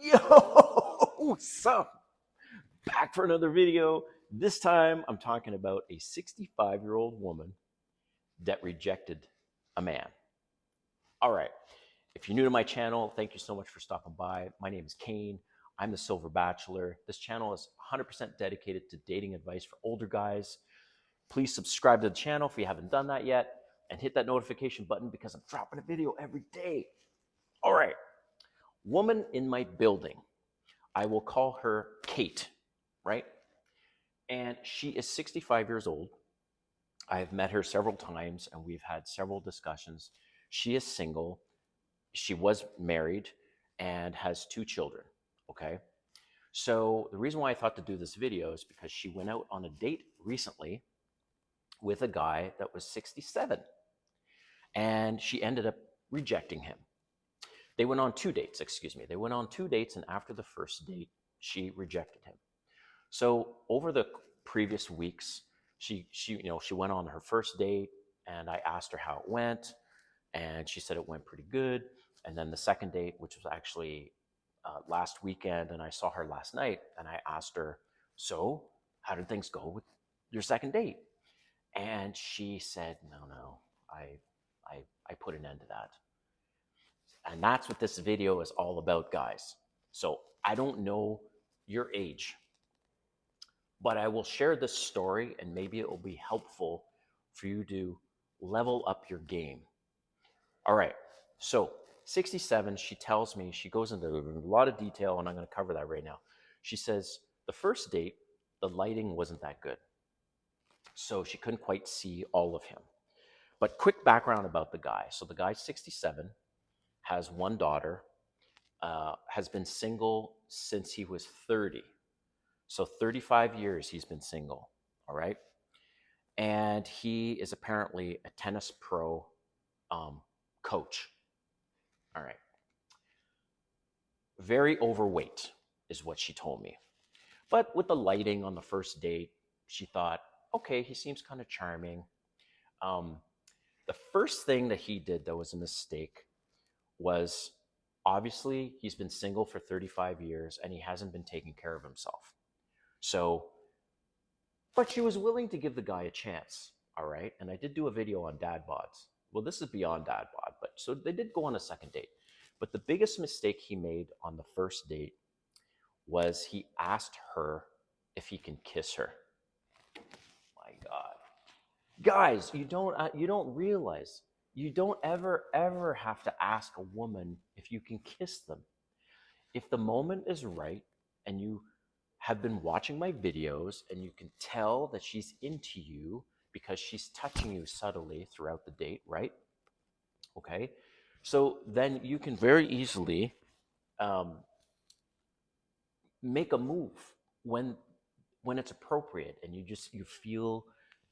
Yo, what's up? Back for another video. This time I'm talking about a 65-year-old woman that rejected a man. All right. If you're new to my channel, thank you so much for stopping by. My name is Kane. I'm the Silver Bachelor. This channel is 100% dedicated to dating advice for older guys. Please subscribe to the channel if you haven't done that yet and hit that notification button because I'm dropping a video every day. All right. Woman in my building. I will call her Kate, right? And she is 65 years old. I have met her several times and we've had several discussions. She is single. She was married and has 2 children, okay? So the reason why I thought to do this video is because she went out on a date recently with a guy that was 67 and she ended up rejecting him. They went on 2 dates, excuse me. They went on 2 dates, and after the first date, she rejected him. So over the previous weeks, she went on her first date, and I asked her how it went, and she said it went pretty good. And then the second date, which was actually last weekend, and I saw her last night, and I asked her, "So, how did things go with your second date?" And she said, "No, I put an end to that." And that's what this video is all about, guys. So I don't know your age, but I will share this story and maybe it will be helpful for you to level up your game. All right. So 67, she tells me, she goes into a lot of detail, and I'm going to cover that right now. She says the first date, the lighting wasn't that good. So she couldn't quite see all of him. But quick background about the guy. So the guy's 67, has 1 daughter, has been single since he was 30. So 35 years he's been single, all right? And he is apparently a tennis pro coach, all right? Very overweight is what she told me. But with the lighting on the first date, she thought, okay, he seems kind of charming. The first thing that he did that was a mistake was, obviously he's been single for 35 years and he hasn't been taking care of himself. So, but she was willing to give the guy a chance, all right? And I did do a video on dad bods. Well, this is beyond dad bod, but so they did go on a second date. But the biggest mistake he made on the first date was he asked her if he can kiss her. My God. Guys, you don't realize, you don't ever have to ask a woman if you can kiss them. If the moment is right and you have been watching my videos and you can tell that she's into you because she's touching you subtly throughout the date, right? Okay. So then you can very easily make a move when it's appropriate, and you feel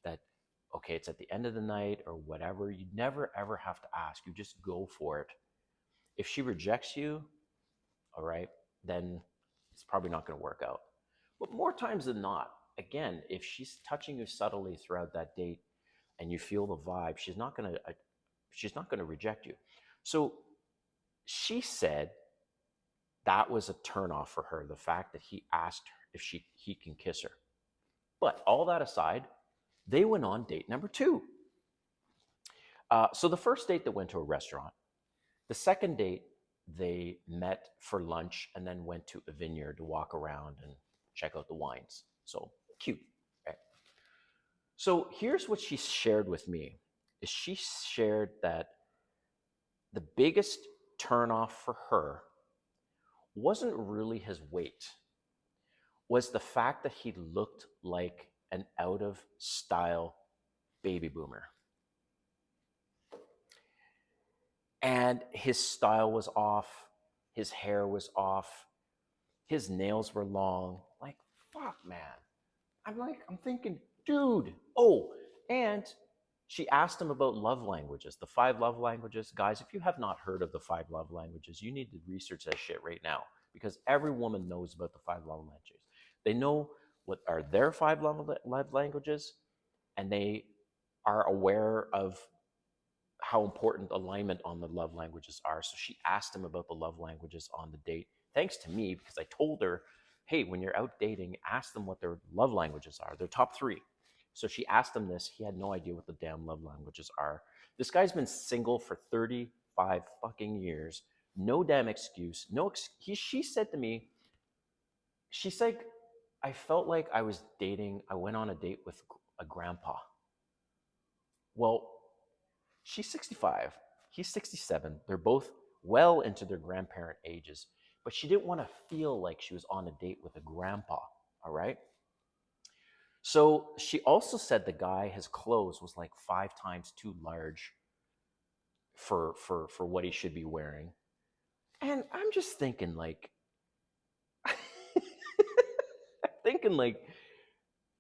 that, okay, it's at the end of the night or whatever. You never ever have to ask. You just go for it. If she rejects you, all right, then it's probably not going to work out. But more times than not, again, if she's touching you subtly throughout that date and you feel the vibe, she's not going to reject you. So she said that was a turnoff for her, the fact that he asked her if he can kiss her. But all that aside, they went on date number 2. So the first date, they went to a restaurant. The second date, they met for lunch and then went to a vineyard to walk around and check out the wines. So cute, right? So here's what she shared with me. Is she shared that the biggest turnoff for her wasn't really his weight, was the fact that he looked like an out of style baby boomer. And his style was off, his hair was off, his nails were long. Like, fuck, man. I'm thinking, dude. Oh, and she asked him about love languages, the 5 love languages. Guys, if you have not heard of the 5 love languages, you need to research that shit right now, because every woman knows about the 5 love languages. They know what are their 5 love languages, and they are aware of how important alignment on the love languages are. So she asked him about the love languages on the date. thanks to me, because I told her, hey, when you're out dating, ask them what their love languages are, their top three. So she asked him this. He had no idea what the damn love languages are. This guy's been single for 35 fucking years. No damn excuse. She said to me, she's like, I felt like I went on a date with a grandpa. Well, she's 65. He's 67. They're both well into their grandparent ages, but she didn't want to feel like she was on a date with a grandpa. All right. So she also said the guy, his clothes was like 5 times too large for what he should be wearing. And I'm just thinking like, thinking like,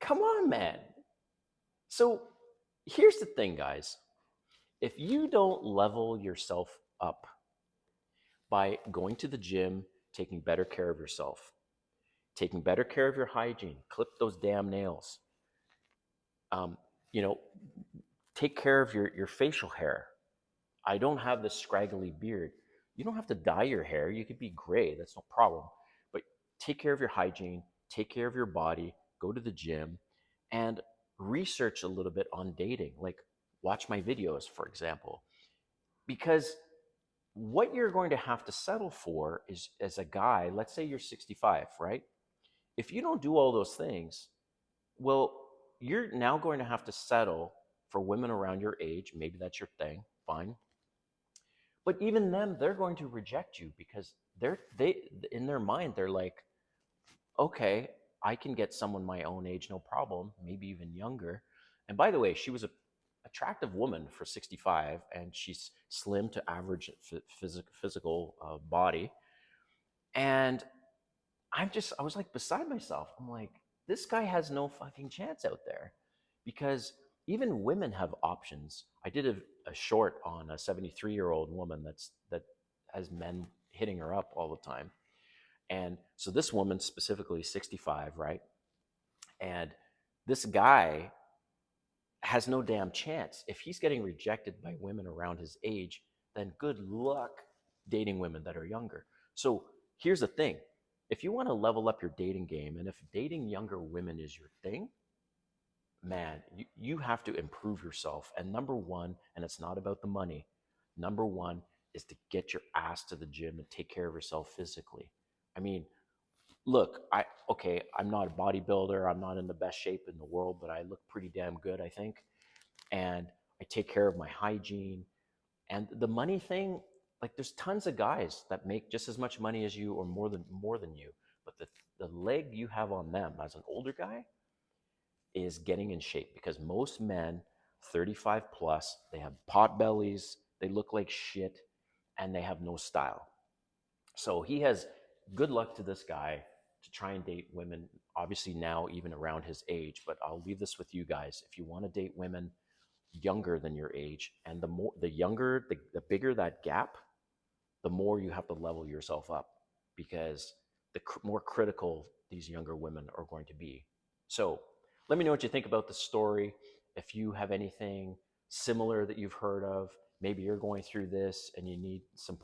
come on, man. So here's the thing, guys. If you don't level yourself up by going to the gym, taking better care of yourself, taking better care of your hygiene, clip those damn nails, um, you know, take care of your facial hair. I don't have this scraggly beard. You don't have to dye your hair. You could be gray. That's no problem. But take care of your hygiene, take care of your body, go to the gym, and research a little bit on dating. Like, watch my videos, for example. Because what you're going to have to settle for is, as a guy, let's say you're 65, right? If you don't do all those things, well, you're now going to have to settle for women around your age. Maybe that's your thing, fine. But even them, they're going to reject you because they in their mind they're like, okay, I can get someone my own age, no problem, maybe even younger. And by the way, she was a attractive woman for 65, and she's slim to average physical body. And I was like beside myself. I'm like, this guy has no fucking chance out there, because even women have options. I did a short on a 73-year-old woman that has men hitting her up all the time. And so this woman specifically 65, right? And this guy has no damn chance. If he's getting rejected by women around his age, then good luck dating women that are younger. So here's the thing. If you want to level up your dating game, and if dating younger women is your thing, man, you have to improve yourself. And number one, and it's not about the money, number one is to get your ass to the gym and take care of yourself physically. I mean, look, I'm not a bodybuilder. I'm not in the best shape in the world, but I look pretty damn good, I think. And I take care of my hygiene. And the money thing, like, there's tons of guys that make just as much money as you or more than you. But the leg you have on them as an older guy is getting in shape, because most men 35 plus, they have pot bellies, they look like shit, and they have no style. So he has good luck to this guy to try and date women, obviously now even around his age. But I'll leave this with you guys. If you want to date women younger than your age, and the bigger that gap, the more you have to level yourself up, because more critical these younger women are going to be. So let me know what you think about the story. If you have anything similar that you've heard of, maybe you're going through this and you need some